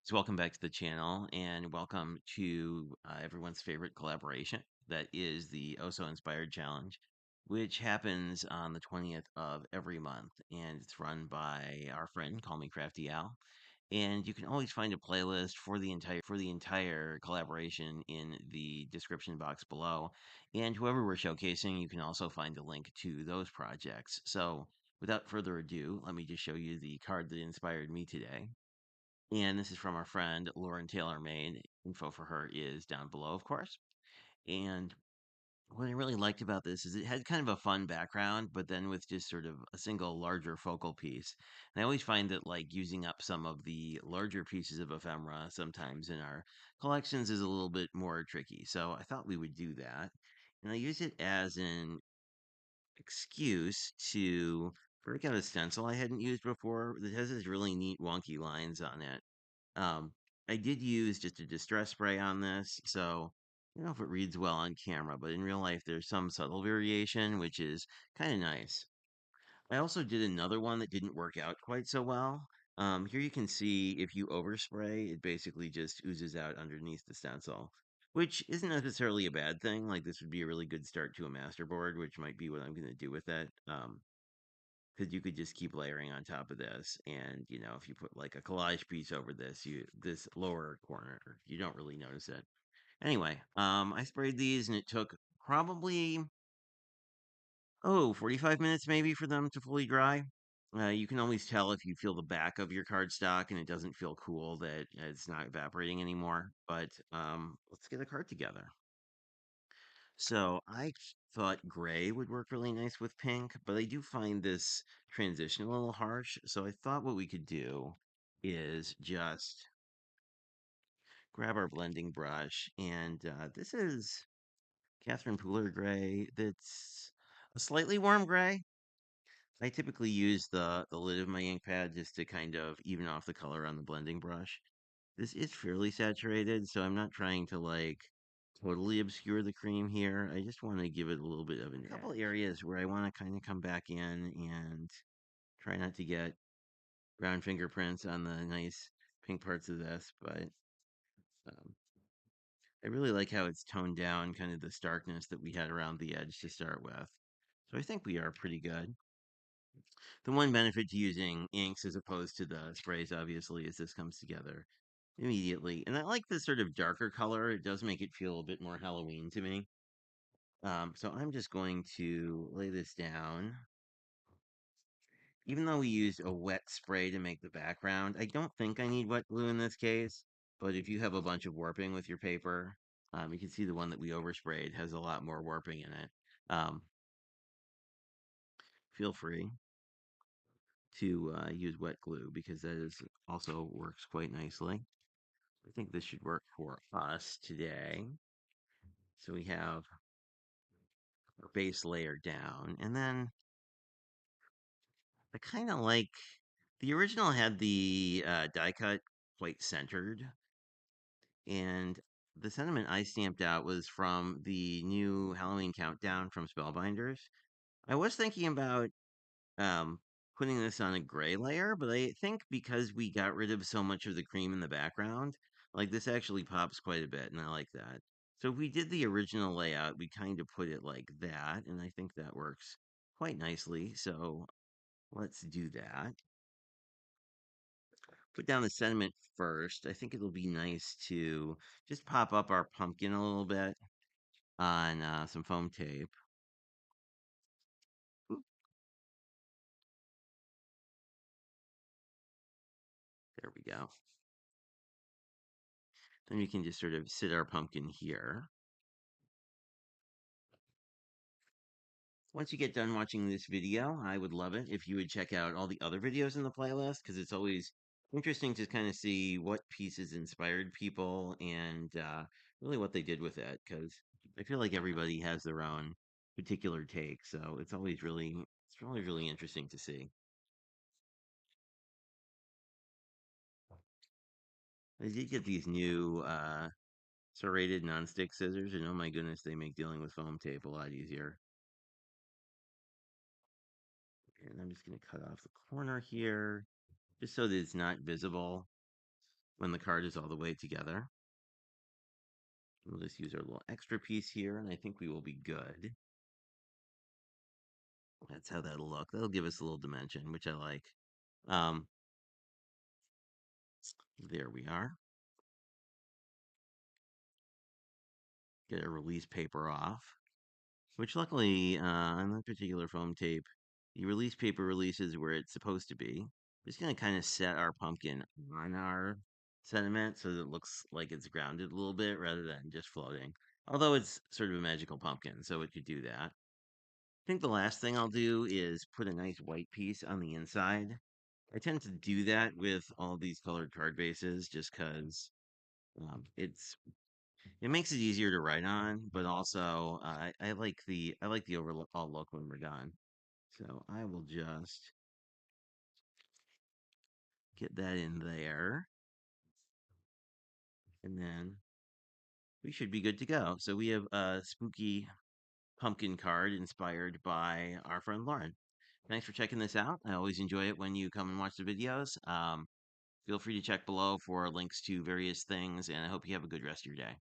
So welcome back to the channel and welcome to everyone's favorite collaboration that is the Oso Inspired Challenge, which happens on the 20th of every month. And it's run by our friend, Call Me Crafty Al. And you can always find a playlist for the entire collaboration in the description box below. And whoever we're showcasing, you can also find a link to those projects. So without further ado, let me just show you the card that inspired me today. And this is from our friend Lauren Taylor Made. Info for her is down below, of course. And what I really liked about this is it had kind of a fun background, but then with just sort of a single larger focal piece. And I always find that like using up some of the larger pieces of ephemera sometimes in our collections is a little bit more tricky. So I thought we would do that. And I use it as an excuse to break out a stencil I hadn't used before that has this really neat wonky lines on it. um, I did use just a distress spray on this, so I don't know if it reads well on camera, but in real life there's some subtle variation, which is kind of nice. I also did another one that didn't work out quite so well. Here you can see if you overspray, it basically just oozes out underneath the stencil, which isn't necessarily a bad thing. Like this would be a really good start to a masterboard, which might be what I'm going to do with it. Because you could just keep layering on top of this, and if you put like a collage piece over this lower corner, you don't really notice it. Anyway, I sprayed these and it took probably 45 minutes maybe for them to fully dry. You can always tell if you feel the back of your cardstock and it doesn't feel cool that it's not evaporating anymore. But let's get a card together. So I thought gray would work really nice with pink, but I do find this transition a little harsh. So I thought what we could do is just grab our blending brush, and this is Catherine Pooler gray. That's a slightly warm gray. I typically use the lid of my ink pad just to kind of even off the color on the blending brush. This is fairly saturated, so I'm not trying to like totally obscure the cream here. I just want to give it a little bit of an couple areas where I want to kind of come back in and try not to get brown fingerprints on the nice pink parts of this, but um, I really like how it's toned down kind of the starkness that we had around the edge to start with. So I think we are pretty good. The one benefit to using inks as opposed to the sprays, obviously, is this comes together immediately. And I like this sort of darker color. It does make it feel a bit more Halloween to me. So I'm just going to lay this down. Even though we used a wet spray to make the background, I don't think I need wet glue in this case. But if you have a bunch of warping with your paper, you can see the one that we oversprayed has a lot more warping in it. Um, Feel free to use wet glue because that is also works quite nicely. I think this should work for us today. So we have our base layer down, and then I kind of like the original had the die cut quite centered, and the sentiment I stamped out was from the new Halloween countdown from Spellbinders. I was thinking about um, putting this on a gray layer, but I think because we got rid of so much of the cream in the background, like this actually pops quite a bit, and I like that. So if we did the original layout, we kind of put it like that, and I think that works quite nicely. So let's do that. Put down the sentiment first. I think it'll be nice to just pop up our pumpkin a little bit on some foam tape. Oop, there we go. Then we can just sort of sit our pumpkin here. Once you get done watching this video, I would love it if you would check out all the other videos in the playlist because it's always interesting to kind of see what pieces inspired people and really what they did with it because I feel like everybody has their own particular take. So it's really interesting to see. I did get these new serrated nonstick scissors, and oh my goodness, they make dealing with foam tape a lot easier. And I'm just going to cut off the corner here just so that it's not visible. when the card is all the way together. We'll just use our little extra piece here, and I think we will be good. That's how that'll look. That'll give us a little dimension, which I like. Um, there we are. Get our release paper off, which luckily on that particular foam tape, the release paper releases where it's supposed to be. Just going to kind of set our pumpkin on our sediment so that it looks like it's grounded a little bit rather than just floating. Although it's sort of a magical pumpkin, so it could do that. I think the last thing I'll do is put a nice white piece on the inside. I tend to do that with all these colored card bases just because it makes it easier to write on, but also I like the overall look when we're done. So I will just get that in there, and then we should be good to go. So we have a spooky pumpkin card inspired by our friend Lauren. Thanks for checking this out. I always enjoy it when you come and watch the videos. Feel free to check below for links to various things, and I hope you have a good rest of your day.